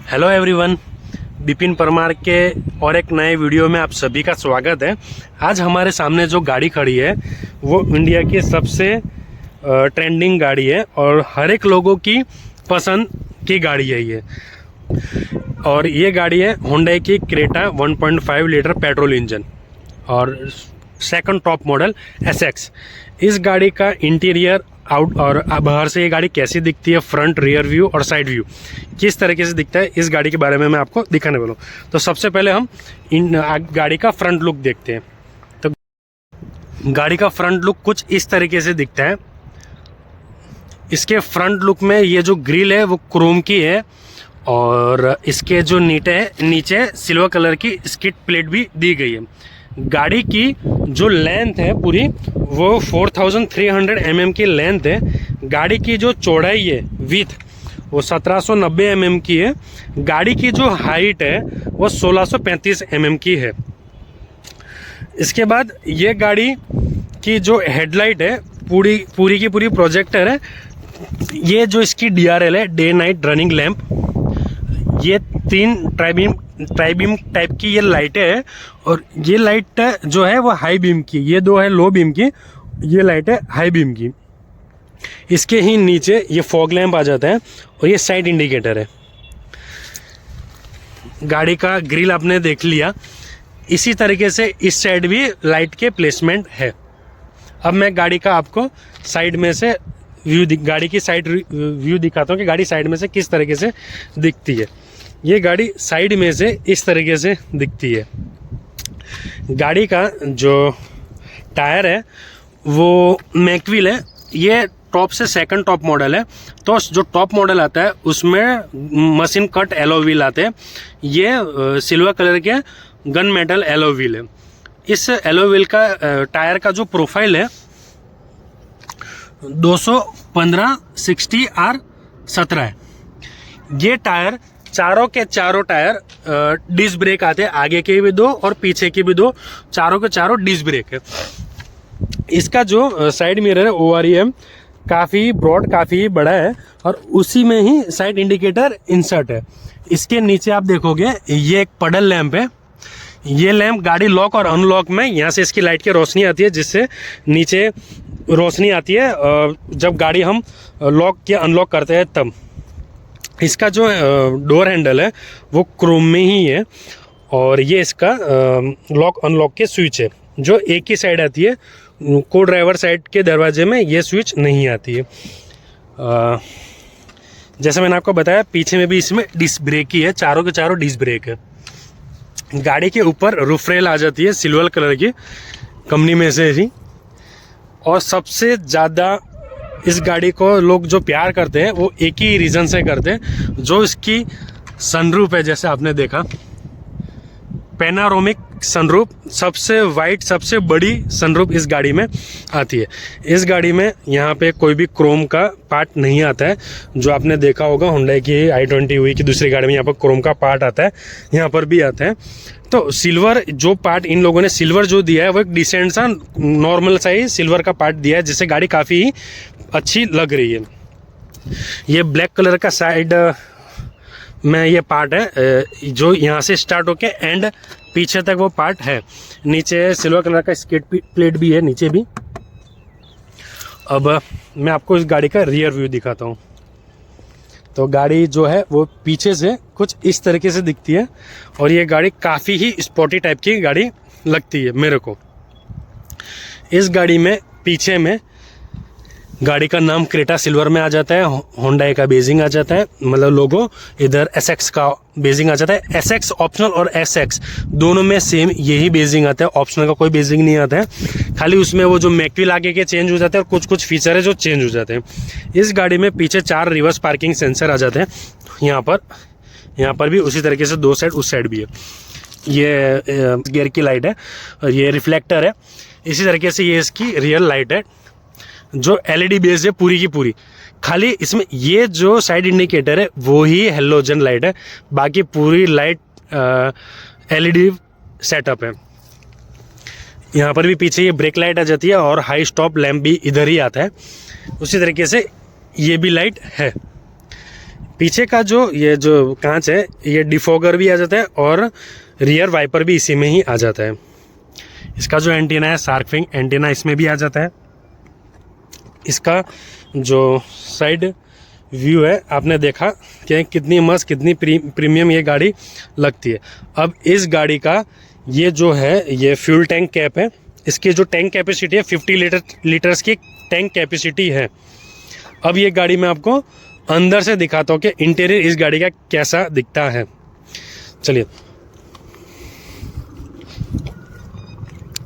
Hello everyone, Vipin Parmar के और एक नए वीडियो में आप सभी का स्वागत है। आज हमारे सामने जो गाड़ी खड़ी है वो इंडिया की सबसे ट्रेंडिंग गाड़ी है और हर एक लोगों की पसंद की गाड़ी है ये। और ये गाड़ी है Hyundai की क्रेटा 1.5 लीटर पेट्रोल इंजन और सेकंड टॉप मॉडल SX। इस गाड़ी का इंटीरियर आउट और बाहर से ये गाड़ी कैसी दिखती है, फ्रंट रियर व्यू और साइड व्यू किस तरीके से दिखता है, इस गाड़ी के बारे में मैं आपको दिखाने वाला हूँ। तो सबसे पहले हम गाड़ी का फ्रंट लुक देखते हैं। तो गाड़ी का फ्रंट लुक कुछ इस तरीके से दिखता है। इसके फ्रंट लुक में ये जो ग्रिल है वो क्रोम की है और इसके जो नीचे सिल्वर कलर की स्किड प्लेट भी दी गई है। गाड़ी की जो लेंथ है पूरी वो 4300 mm की लेंथ है। गाड़ी की जो चौड़ाई है विथ वो 1790 mm की है। गाड़ी की जो हाइट है वो 1635 mm की है। इसके बाद ये गाड़ी की जो हेडलाइट है पूरी की पूरी प्रोजेक्टर है। ये जो इसकी DRL है, डे नाइट रनिंग लैंप, ये 3 ट्राई बीम टाइप की ये लाइटें हैं और ये लाइट जो है वो हाई बीम की, ये 2 है लो बीम की, ये लाइट है हाई बीम की। इसके ही नीचे ये फॉग लैंप आ जाता है और ये साइड इंडिकेटर है। गाड़ी का ग्रिल आपने देख लिया, इसी तरीके से इस साइड भी लाइट के प्लेसमेंट है। अब मैं गाड़ी का आपको साइड में से गाड़ी की साइड व्यू दिखाता हूँ कि गाड़ी साइड में से किस तरीके से दिखती है। ये गाड़ी साइड में से इस तरीके से दिखती है। गाड़ी का जो टायर है वो मैकविल है। ये टॉप से सेकंड टॉप मॉडल है। तो जो टॉप मॉडल आता है उसमें मशीन कट एलो व्हील आते हैं। ये सिल्वर कलर के गन मेटल एलो व्हील है। इस एलो व्हील का टायर का जो प्रोफाइल है 215/60R17 है। ये टायर चारों के चारों टायर डिस्क ब्रेक आते हैं, आगे के भी 2 और पीछे के भी 2, चारों के चारों डिस्क ब्रेक है। इसका जो साइड मिरर है OREM काफ़ी ब्रॉड, काफ़ी बड़ा है और उसी में ही साइड इंडिकेटर इंसर्ट है। इसके नीचे आप देखोगे ये एक पडल लैंप है। ये लैंप गाड़ी लॉक और अनलॉक में यहाँ से इसकी लाइट की रोशनी आती है, जिससे नीचे रोशनी आती है जब गाड़ी हम लॉक या अनलॉक करते हैं तब। इसका जो डोर हैंडल है वो क्रोम में ही है और ये इसका लॉक अनलॉक के स्विच है जो एक ही साइड आती है। को ड्राइवर साइड के दरवाजे में ये स्विच नहीं आती है। जैसे मैंने आपको बताया पीछे में भी इसमें डिस्क ब्रेक ही है, चारों के चारों डिस्क ब्रेक है। गाड़ी के ऊपर रूफ रेल आ जाती है सिल्वर कलर की, कंपनी में से ही। और सबसे ज़्यादा इस गाड़ी को लोग जो प्यार करते हैं वो एक ही रीज़न से करते हैं, जो इसकी सनरूफ है। जैसे आपने देखा पैनारोमिक सनरूफ, सबसे वाइड सबसे बड़ी सनरूफ इस गाड़ी में आती है। इस गाड़ी में यहाँ पे कोई भी क्रोम का पार्ट नहीं आता है, जो आपने देखा होगा Hyundai की i20 हुई कि दूसरी गाड़ी में यहाँ पर क्रोम का पार्ट आता है, यहाँ पर भी आता है। तो सिल्वर जो पार्ट इन लोगों ने सिल्वर जो दिया है वो एक डिसेंट सा नॉर्मल सा ही सिल्वर का पार्ट दिया है, जिससे गाड़ी काफ़ी अच्छी लग रही है। ये ब्लैक कलर का साइड में ये पार्ट है जो यहाँ से स्टार्ट होके एंड पीछे तक वो पार्ट है। नीचे सिल्वर कलर का स्किड प्लेट भी है नीचे भी। अब मैं आपको इस गाड़ी का रियर व्यू दिखाता हूँ। तो गाड़ी जो है वो पीछे से कुछ इस तरीके से दिखती है और ये गाड़ी काफ़ी ही स्पोर्टी टाइप की गाड़ी लगती है मेरे को। इस गाड़ी में पीछे में गाड़ी का नाम क्रेटा सिल्वर में आ जाता है, Hyundai का बेजिंग आ जाता है, मतलब लोगो। इधर SX का बेजिंग आ जाता है। SX ऑप्शनल और SX दोनों में सेम यही बेजिंग आता है, ऑप्शनल का कोई बेजिंग नहीं आता है। खाली उसमें वो जो मैकविल आगे के चेंज हो जाते हैं और कुछ फीचर है जो चेंज हो जाते हैं। इस गाड़ी में पीछे 4 रिवर्स पार्किंग सेंसर आ जाते हैं। यहाँ पर भी उसी तरीके से 2 साइड, उस साइड भी है। ये गियर की लाइट है और ये रिफ्लेक्टर है। इसी तरीके से ये इसकी रियल लाइट है जो LED बेस है पूरी की पूरी। खाली इसमें ये जो साइड इंडिकेटर है वो ही हेलोजन लाइट है, बाकी पूरी लाइट LED सेटअप है। यहाँ पर भी पीछे ये ब्रेक लाइट आ जाती है और हाई स्टॉप लैंप भी इधर ही आता है। उसी तरीके से ये भी लाइट है। पीछे का जो ये जो कांच है ये डिफॉगर भी आ जाता है और रियर वाइपर भी इसी में ही आ जाता है। इसका जो एंटीना है शार्क फिन एंटीना इसमें भी आ जाता है। इसका जो साइड व्यू है आपने देखा कि कितनी मस्त कितनी प्रीमियम ये गाड़ी लगती है। अब इस गाड़ी का ये जो है ये फ्यूल टैंक कैप है। इसकी जो टैंक कैपेसिटी है 50 लीटर्स की टैंक कैपेसिटी है। अब ये गाड़ी मैं आपको अंदर से दिखाता हूँ कि इंटीरियर इस गाड़ी का कैसा दिखता है। चलिए,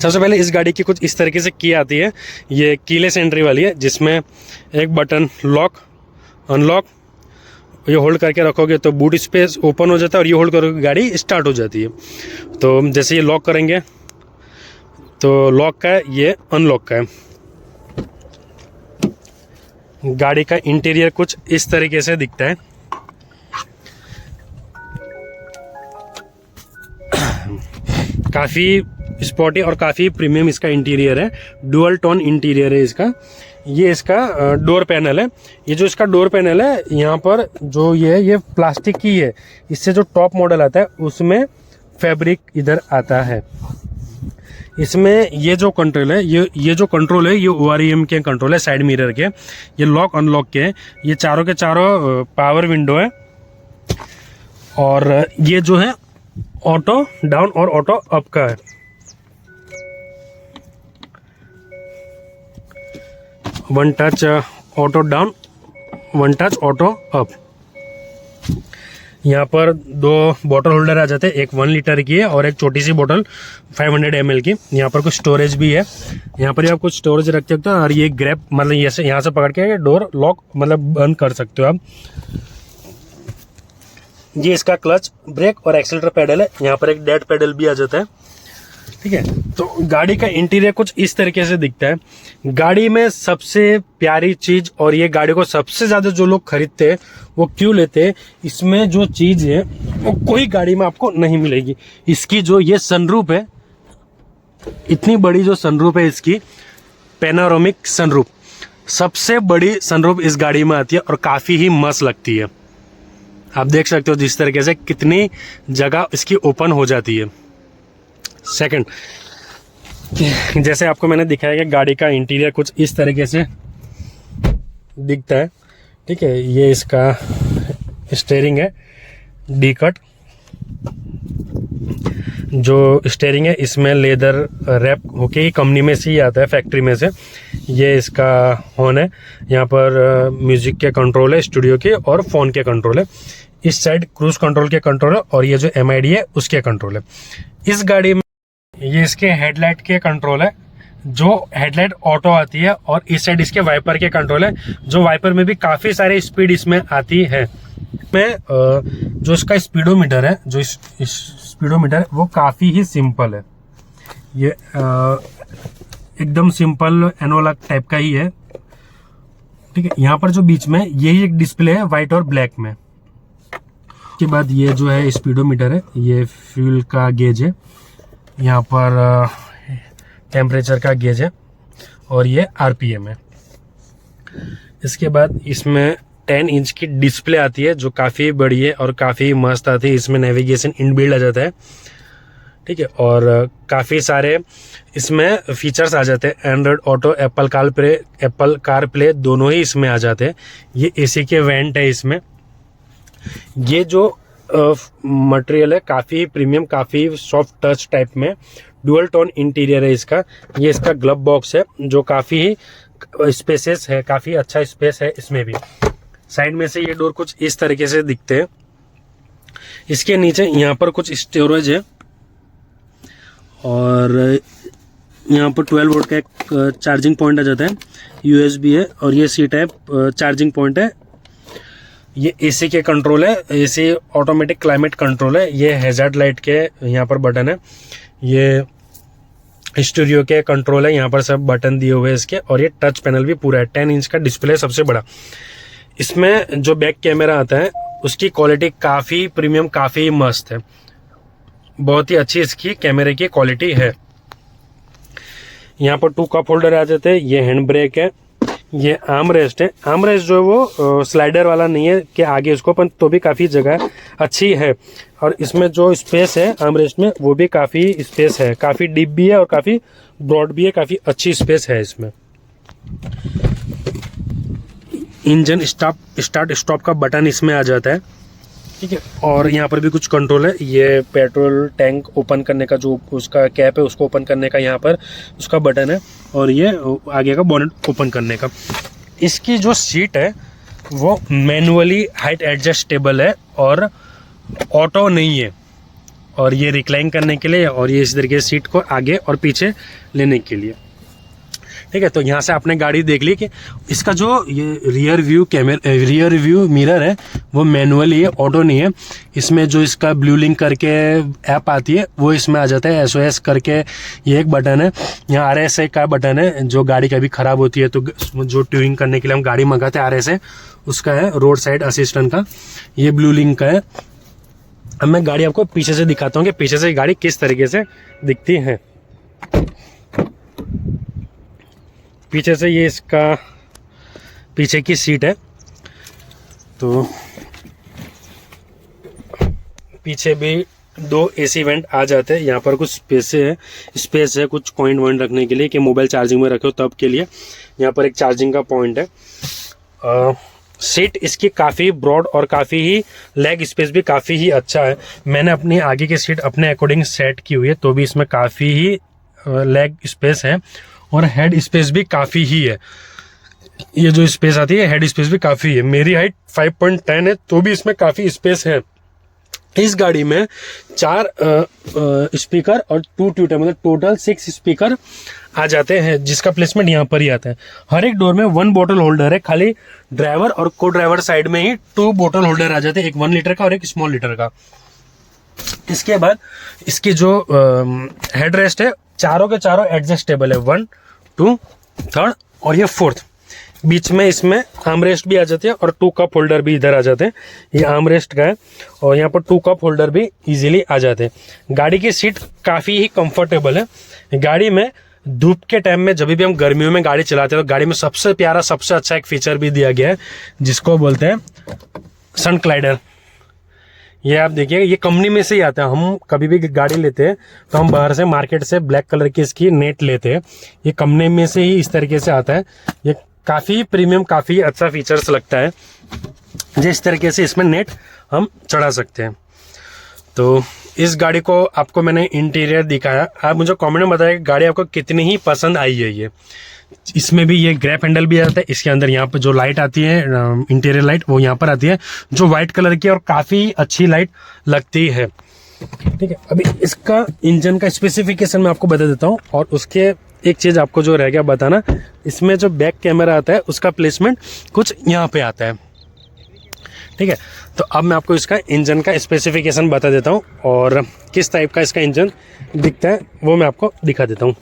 सबसे पहले इस गाड़ी की कुछ इस तरीके से की आती है। ये कीलेस एंट्री वाली है जिसमें एक बटन लॉक अनलॉक, ये होल्ड करके रखोगे तो बूट स्पेस ओपन हो जाता है और ये होल्ड करोगे गाड़ी स्टार्ट हो जाती है। तो जैसे ये लॉक करेंगे तो लॉक का है, ये अनलॉक का है। गाड़ी का इंटीरियर कुछ इस तरीके से दिखता है। काफ़ी स्पोर्टी और काफ़ी प्रीमियम इसका इंटीरियर है। डुअल टोन इंटीरियर है इसका। ये इसका डोर पैनल है। ये जो इसका डोर पैनल है यहाँ पर जो ये प्लास्टिक की है। इससे जो टॉप मॉडल आता है उसमें फैब्रिक इधर आता है। इसमें ये जो कंट्रोल है ये जो कंट्रोल है ये OREM के कंट्रोल है, साइड मिरर के। ये लॉक अनलॉक के हैं। ये चारों के चारों पावर विंडो है। और ये जो है ऑटो डाउन और ऑटो अप का है। One touch auto down, one touch auto up. यहाँ पर दो बॉटल होल्डर आ जाते हैं, एक 1 लीटर की है और एक छोटी सी बोतल 500 ml की। यहाँ पर कुछ स्टोरेज भी है। यहाँ पर आप कुछ स्टोरेज रख सकते हो और ये ग्रैब मतलब ये यहाँ से पकड़ के डोर लॉक मतलब बंद कर सकते हो आप। ये इसका क्लच, ब्रेक और एक्सीलरेटर पैडल है। यहाँ पर एक डेड पैडल भी आ जाता है। ठीक है, तो गाड़ी का इंटीरियर कुछ इस तरीके से दिखता है। गाड़ी में सबसे प्यारी चीज और ये गाड़ी को सबसे ज्यादा जो लोग खरीदते हैं वो क्यों लेते हैं, इसमें जो चीज है वो कोई गाड़ी में आपको नहीं मिलेगी। इसकी जो ये सनरूफ है, इतनी बड़ी जो सनरूफ है इसकी, पैनोरामिक सनरूफ, सबसे बड़ी सनरूफ इस गाड़ी में आती है और काफी ही मस्त लगती है। आप देख सकते हो जिस तरीके से कितनी जगह इसकी ओपन हो जाती है। सेकंड, जैसे आपको मैंने दिखाया कि गाड़ी का इंटीरियर कुछ इस तरीके से दिखता है। ठीक है, ये इसका स्टीयरिंग है डी कट। जो स्टीयरिंग है इसमें लेदर रैप होके कंपनी में से ही आता है, फैक्ट्री में से। ये इसका हॉर्न है। यहाँ पर म्यूजिक के कंट्रोल है, स्टूडियो के और फोन के कंट्रोल है। इस साइड क्रूज कंट्रोल के कंट्रोल है और ये जो MID है उसके कंट्रोल है। इस गाड़ी में ये इसके हेडलाइट के कंट्रोल है, जो हेडलाइट ऑटो आती है। और इस साइड इसके वाइपर के कंट्रोल है, जो वाइपर में भी काफी सारे स्पीड इसमें आती है। में जो इसका स्पीडोमीटर है, जो इस स्पीडोमीटर है वो काफी ही सिंपल है। ये एकदम सिंपल एनालॉग टाइप का ही है। ठीक है, यहाँ पर जो बीच में यही एक डिस्प्ले है व्हाइट और ब्लैक में। के बाद ये जो है स्पीडोमीटर है, ये फ्यूल का गेज है। यहाँ पर टेम्परेचर का गेज है और ये RPM है। इसके बाद इसमें 10 इंच की डिस्प्ले आती है जो काफ़ी बड़ी है और काफ़ी मस्त आती है। इसमें नेविगेशन इनबिल्ड आ जाता है। ठीक है, और काफ़ी सारे इसमें फीचर्स आ जाते हैं। Android auto, Apple car play दोनों ही इसमें आ जाते हैं। ये AC के वेंट है इसमें। ये जो मटेरियल है काफ़ी प्रीमियम, काफ़ी सॉफ्ट टच टाइप में डुअल टोन इंटीरियर है इसका। ये इसका ग्लव बॉक्स है जो काफ़ी ही स्पेसेस है, काफ़ी अच्छा स्पेस है इसमें भी। साइड में से ये डोर कुछ इस तरीके से दिखते हैं। इसके नीचे यहाँ पर कुछ स्टोरेज है और यहाँ पर 12 वोल्ट का एक चार्जिंग पॉइंट आ जाता है। USB है और ये C टाइप चार्जिंग पॉइंट है। ये AC के कंट्रोल है, AC ऑटोमेटिक क्लाइमेट कंट्रोल है। ये हैजार्ड लाइट के यहाँ पर बटन है। ये स्टूडियो के कंट्रोल है, यहाँ पर सब बटन दिए हुए हैं इसके। और ये टच पैनल भी पूरा है। 10 इंच का डिस्प्ले सबसे बड़ा। इसमें जो बैक कैमरा आता है उसकी क्वालिटी काफ़ी प्रीमियम, काफ़ी मस्त है। बहुत ही अच्छी इसकी कैमरे की क्वालिटी है। यहाँ पर 2 कप होल्डर आ जाते हैं। ये हैंड ब्रेक है। ये आर्म रेस्ट है। आर्म रेस्ट जो है वो स्लाइडर वाला नहीं है कि आगे उसको, पर तो भी काफ़ी जगह अच्छी है। और इसमें जो स्पेस है आर्म रेस्ट में वो भी काफ़ी स्पेस है, काफ़ी डीप भी है और काफ़ी ब्रॉड भी है, काफ़ी अच्छी स्पेस है इसमें। इंजन स्टार्ट स्टॉप का बटन इसमें आ जाता है, ठीक है। और यहाँ पर भी कुछ कंट्रोल है। ये पेट्रोल टैंक ओपन करने का जो उसका कैप है उसको ओपन करने का यहाँ पर उसका बटन है, और ये आगे का बोनेट ओपन करने का। इसकी जो सीट है वो मैनुअली हाइट एडजस्टेबल है और ऑटो नहीं है, और ये रिक्लाइन करने के लिए और ये इस तरीके से सीट को आगे और पीछे लेने के लिए, ठीक है। तो यहाँ से आपने गाड़ी देख ली कि इसका जो ये रियर व्यू मिरर है वो मैनुअली है, ऑटो नहीं है। इसमें जो इसका ब्लू लिंक करके ऐप आती है वो इसमें आ जाता है, SOS करके ये एक बटन है। यहाँ RSA का बटन है, जो गाड़ी कभी ख़राब होती है तो जो ट्यूनिंग करने के लिए हम गाड़ी मंगाते हैं RSA उसका है, रोड साइड असिस्टेंट का। ये ब्लू लिंक का है। अब मैं गाड़ी आपको पीछे से दिखाता हूँ कि पीछे से गाड़ी किस तरीके से दिखती है। पीछे से ये इसका पीछे की सीट है, तो पीछे भी 2 AC वेंट आ जाते हैं। यहाँ पर कुछ स्पेस है कुछ कॉइन वॉइन रखने के लिए कि मोबाइल चार्जिंग में रखे हो तब के लिए। यहाँ पर एक चार्जिंग का पॉइंट है। सीट इसकी काफ़ी ब्रॉड और काफ़ी ही लेग स्पेस भी काफ़ी ही अच्छा है। मैंने अपनी आगे की सीट अपने अकॉर्डिंग सेट की हुई है, तो भी इसमें काफ़ी ही लेग स्पेस है और हेड स्पेस भी काफ़ी ही है। ये जो स्पेस आती है हेड स्पेस भी काफ़ी है। मेरी हाइट 5.10 है, तो भी इसमें काफ़ी स्पेस है। इस गाड़ी में 4 स्पीकर और 2 ट्यूटर, मतलब टोटल 6 स्पीकर आ जाते हैं, जिसका प्लेसमेंट यहाँ पर ही आता है। हर एक डोर में 1 बोतल होल्डर है, खाली ड्राइवर और को ड्राइवर साइड में ही 2 बोतल होल्डर आ जाते हैं, एक 1 लीटर का और एक स्मॉल लीटर का। इसके बाद इसकी जो हेड रेस्ट है चारों के चारों एडजस्टेबल है, 1, 2, 3 और ये 4th। बीच में इसमें आर्म रेस्ट भी आ जाती है और 2 कप होल्डर भी इधर आ जाते हैं। ये आर्म रेस्ट का है और यहाँ पर 2 कप होल्डर भी इजीली आ जाते हैं। गाड़ी की सीट काफ़ी ही कंफर्टेबल है। गाड़ी में धूप के टाइम में जब भी हम गर्मियों में गाड़ी चलाते हैं तो गाड़ी में सबसे प्यारा सबसे अच्छा एक फीचर भी दिया गया है, जिसको बोलते हैं सन क्लाइडर। ये आप देखिए, ये कंपनी में से ही आता है। हम कभी भी गाड़ी लेते हैं तो हम बाहर से मार्केट से ब्लैक कलर की इसकी नेट लेते हैं, ये कंपनी में से ही इस तरीके से आता है। ये काफ़ी प्रीमियम काफ़ी अच्छा फीचर्स लगता है, जिस तरीके से इसमें नेट हम चढ़ा सकते हैं। तो इस गाड़ी को आपको मैंने इंटीरियर दिखाया। आप मुझे कमेंट में बताइए गाड़ी आपको कितनी ही पसंद आई है। ये इसमें भी ये ग्रैप हैंडल भी आता है। इसके अंदर यहाँ पर जो लाइट आती है इंटीरियर लाइट वो यहाँ पर आती है, जो वाइट कलर की और काफ़ी अच्छी लाइट लगती है, ठीक है। अभी इसका इंजन का स्पेसिफिकेशन मैं आपको बता देता हूँ, और उसके एक चीज़ आपको जो रह गया बताना, इसमें जो बैक कैमरा आता है उसका प्लेसमेंट कुछ यहाँ पे आता है, ठीक है। तो अब मैं आपको इसका इंजन का स्पेसिफिकेशन बता देता हूँ और किस टाइप का इसका इंजन दिखता है वो मैं आपको दिखा देता हूँ।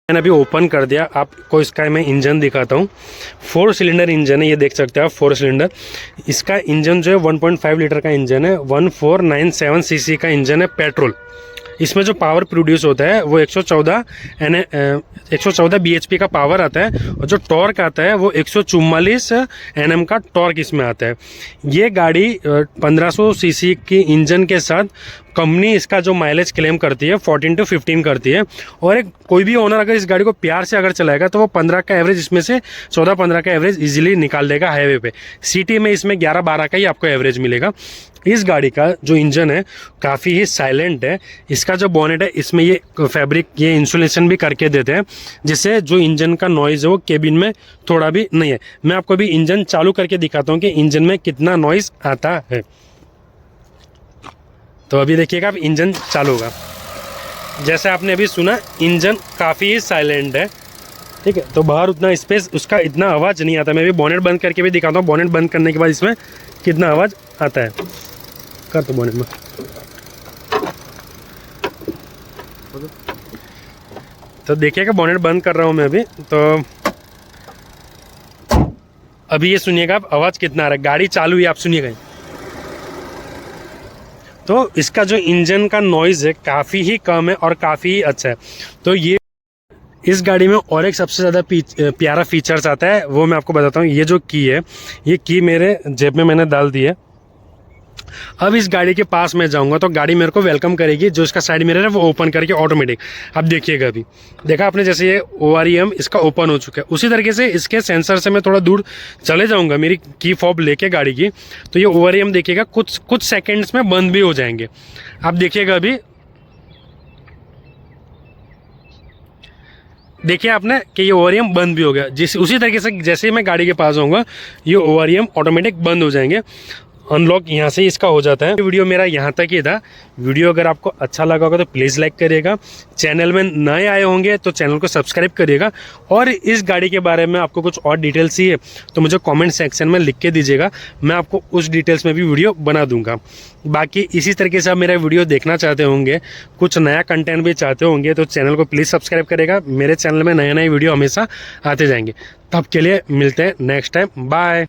मैंने अभी ओपन कर दिया, आपको इसका मैं इंजन दिखाता हूँ। 4 सिलेंडर इंजन है, ये देख सकते हैं आप 4 सिलेंडर। इसका इंजन जो है 1.5 लीटर का इंजन है, 1497 सीसी का इंजन है पेट्रोल। इसमें जो पावर प्रोड्यूस होता है वो 114 bhp का पावर आता है, और जो टॉर्क आता है वो 144 Nm का टॉर्क इसमें आता है। ये गाड़ी 1500 सीसी की इंजन के साथ कंपनी इसका जो माइलेज क्लेम करती है 14 to 15 करती है, और एक कोई भी ओनर अगर इस गाड़ी को प्यार से अगर चलाएगा तो वो 15 का एवरेज, इसमें से 14-15 का एवरेज इजीली निकाल देगा हाईवे पे। सिटी में इसमें 11-12 का ही आपको एवरेज मिलेगा। इस गाड़ी का जो इंजन है काफ़ी ही साइलेंट है। इसका जो बोनेट है इसमें ये फैब्रिक ये इंसुलेशन भी करके देते हैं, जिससे जो इंजन का नॉइज़ है वो केबिन में थोड़ा भी नहीं है। मैं आपको अभी इंजन चालू करके दिखाता हूँ कि इंजन में कितना नॉइज़ आता है। तो अभी देखिएगा अब इंजन चालू होगा। जैसे आपने अभी सुना इंजन काफ़ी ही साइलेंट है, ठीक है। तो बाहर उतना स्पेस उसका इतना आवाज़ नहीं आता। मैं भी बोनेट बंद करके भी दिखाता हूँ, बोनेट बंद करने के बाद इसमें कितना आवाज़ आता है। कर तो बोनेट में तो देखिएगा, बोनेट बंद कर रहा हूँ मैं अभी। तो अभी ये सुनिएगा आप आवाज़ कितना आ रहा है। गाड़ी चालू हुई, आप सुनिएगा। तो इसका जो इंजन का नॉइज़ है काफ़ी ही कम है और काफ़ी ही अच्छा है। तो ये इस गाड़ी में और एक सबसे ज़्यादा प्यारा फीचर्स आता है, वो मैं आपको बताता हूँ। ये जो की है, ये की मेरे जेब में मैंने डाल दी है। अब इस गाड़ी के पास मैं जाऊंगा तो गाड़ी मेरे को वेलकम करेगी। जो इसका साइड मिरर है वो ओपन करके ऑटोमेटिक, अब देखिएगा, अभी देखा आपने जैसे ये OREM इसका ओपन हो चुका है, उसी तरीके से इसके सेंसर से मैं थोड़ा दूर चले जाऊंगा मेरी की फॉब लेके गाड़ी की, तो ये OREM देखिएगा कुछ सेकेंड्स में बंद भी हो जाएंगे। आप देखिएगा, अभी देखिए आपने कि ये OREM बंद भी हो गया। उसी तरीके से जैसे ही मैं गाड़ी के पास आऊँगा ये OREM ऑटोमेटिक बंद हो जाएंगे। अनलॉक यहाँ से इसका हो जाता है। वीडियो मेरा यहाँ तक ही था। वीडियो अगर आपको अच्छा लगा होगा तो प्लीज़ लाइक करिएगा। चैनल में नए आए होंगे तो चैनल को सब्सक्राइब करिएगा। और इस गाड़ी के बारे में आपको कुछ और डिटेल्स चाहिए तो मुझे कमेंट सेक्शन में लिख के दीजिएगा, मैं आपको उस डिटेल्स में भी वीडियो बना दूंगा। बाकी इसी तरीके से आप मेरा वीडियो देखना चाहते होंगे, कुछ नया कंटेंट भी चाहते होंगे तो चैनल को प्लीज़ सब्सक्राइब करिएगा। मेरे चैनल में नए नए वीडियो हमेशा आते जाएंगे। तब के लिए मिलते हैं नेक्स्ट टाइम, बाय।